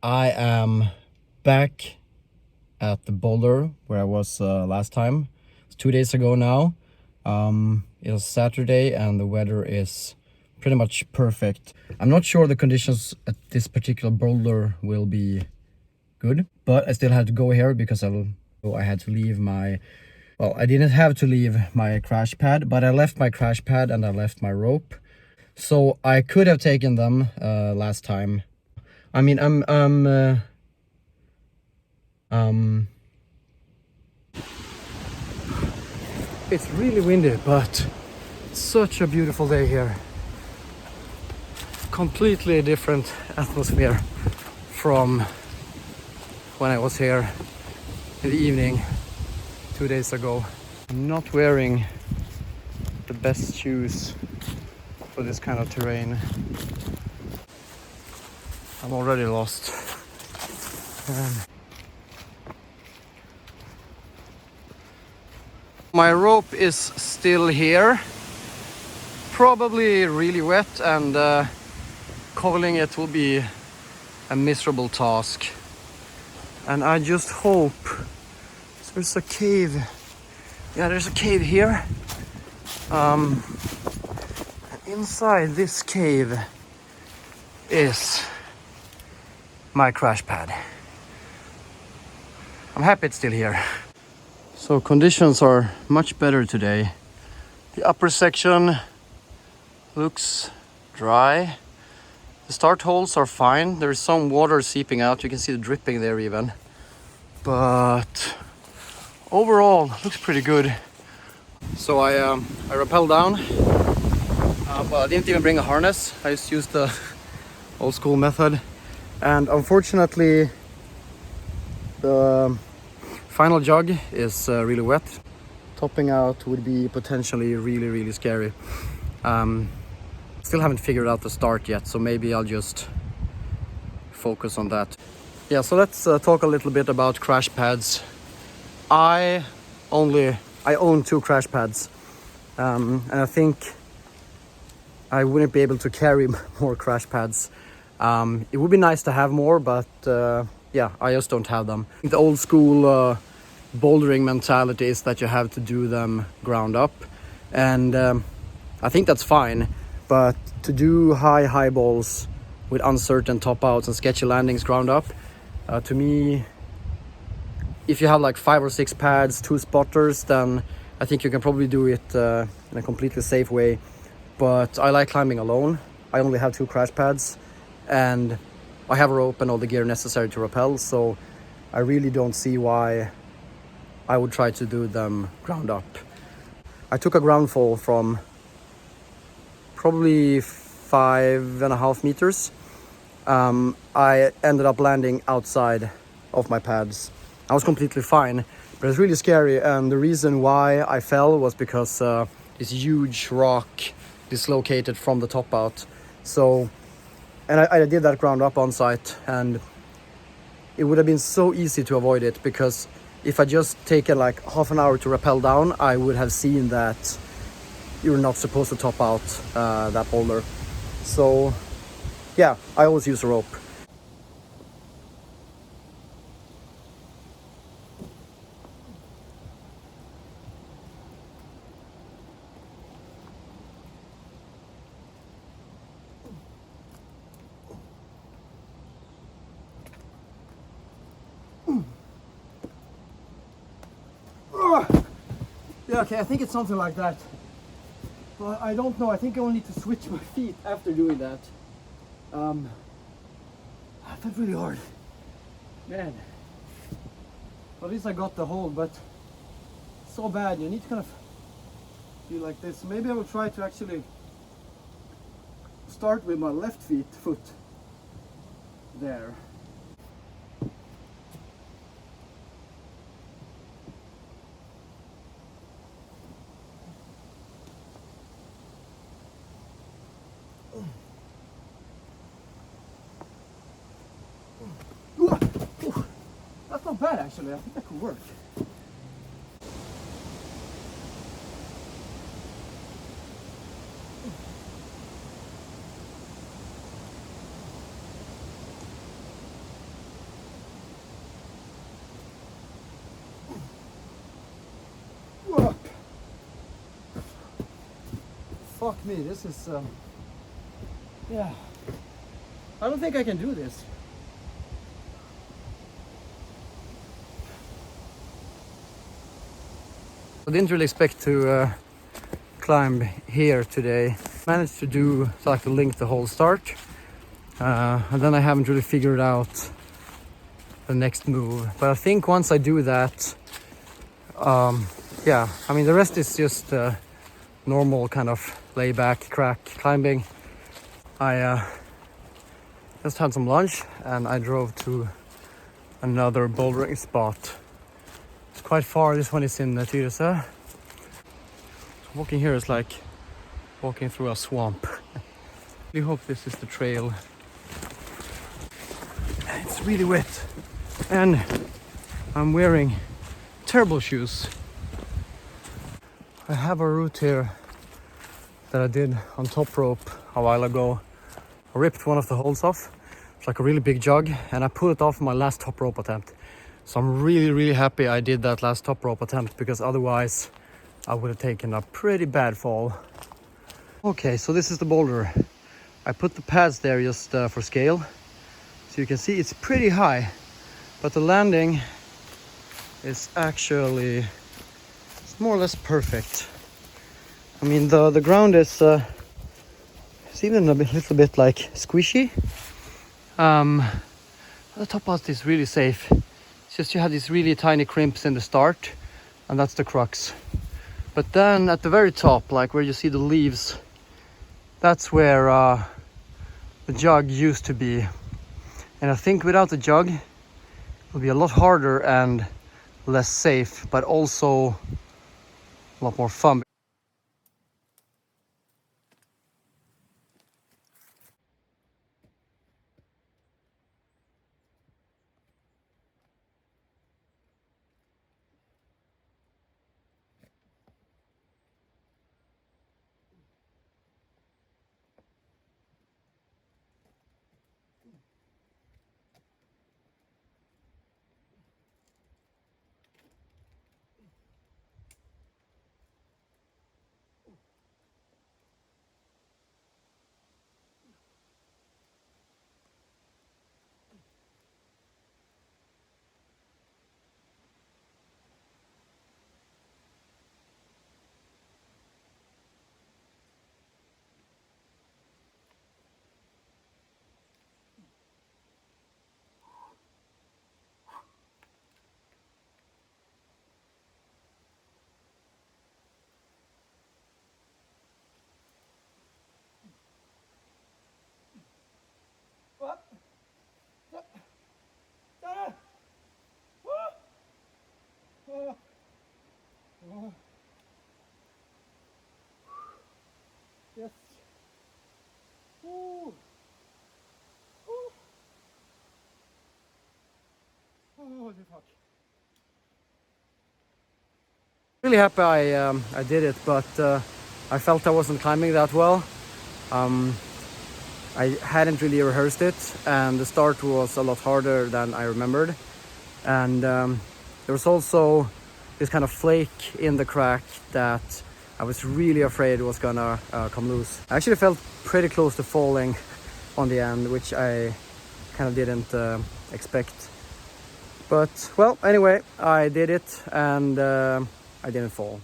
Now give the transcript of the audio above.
I am back at the boulder where I was last time. It's 2 days ago now. It was Saturday and the weather is pretty much perfect. I'm not sure the conditions at this particular boulder will be good, but I still had to go here because I had to leave my... Well, I didn't have to leave my crash pad, but I left my crash pad and I left my rope. So I could have taken them last time. I mean, it's really windy, but such a beautiful day here. Completely different atmosphere from when I was here in the evening 2 days ago. I'm not wearing the best shoes for this kind of terrain. I'm already lost. My rope is still here, probably really wet, and coiling it will be a miserable task. And I just hope there's a cave. Yeah, there's a cave here. And inside this cave is my crash pad. I'm happy it's still here. So conditions are much better today. The upper section looks dry. The start holes are fine. There's some water seeping out. You can see the dripping there even. But overall, looks pretty good. So I rappelled down. Well, I didn't even bring a harness. I just used the old school method. And unfortunately, the final jog is really wet. Topping out would be potentially really scary. Still haven't figured out the start yet, so maybe I'll just focus on that. Yeah, so let's talk a little bit about crash pads. I own 2 crash pads, and I think I wouldn't be able to carry more crash pads. It would be nice to have more, but yeah, I just don't have them. The old school bouldering mentality is that you have to do them ground up, and I think that's fine. But to do high balls with uncertain top outs and sketchy landings ground up, to me, if you have like 5 or 6 pads, 2 spotters, then I think you can probably do it in a completely safe way. But I like climbing alone. I only have 2 crash pads and I have a rope and all the gear necessary to rappel, so I really don't see why I would try to do them ground up. I took a ground fall from probably 5.5 meters. I ended up landing outside of my pads. I was completely fine, but it's really scary, and the reason why I fell was because this huge rock dislocated from the top out. So, and I did that ground up on site, and it would have been so easy to avoid it, because if I just taken like half an hour to rappel down, I would have seen that you're not supposed to top out that boulder. So yeah, I always use a rope. Yeah, okay, I think it's something like that. But I don't know, I think I will need to switch my feet after doing that. That felt really hard. Man. At least I got the hold, but so bad. You need to kind of do like this. Maybe I will try to actually start with my left foot there. That's not bad actually, I think that could work. fuck me, this is yeah, I don't think I can do this. I didn't really expect to climb here today. Managed to do so I could link the whole start, and then I haven't really figured out the next move. But I think once I do that, yeah, I mean the rest is just normal kind of layback crack climbing. I just had some lunch and I drove to another bouldering spot. It's quite far. This one is in Tyresö. Walking here is like walking through a swamp. I really hope this is the trail. It's really wet and I'm wearing terrible shoes. I have a route here that I did on top rope a while ago. I ripped one of the holes off. It's like a really big jug and I pulled it off my last top rope attempt. So I'm really happy I did that last top rope attempt, because otherwise I would have taken a pretty bad fall. Okay, so this is the boulder. I put the pads there just for scale. So you can see it's pretty high, but the landing is actually, it's more or less perfect. I mean the ground is it's even a little bit like squishy. The top part is really safe. It's just you have these really tiny crimps in the start, and that's the crux. But then at the very top, like where you see the leaves, that's where the jug used to be. And I think without the jug, it'll be a lot harder and less safe, but also a lot more fun. Yes. Ooh. Ooh. Oh, fuck. Really happy I did it, but I felt I wasn't climbing that well. I hadn't really rehearsed it, and the start was a lot harder than I remembered. And there was also this kind of flake in the crack that I was really afraid was gonna come loose. I actually felt pretty close to falling on the end, which I kind of didn't expect. But well, anyway, I did it and I didn't fall.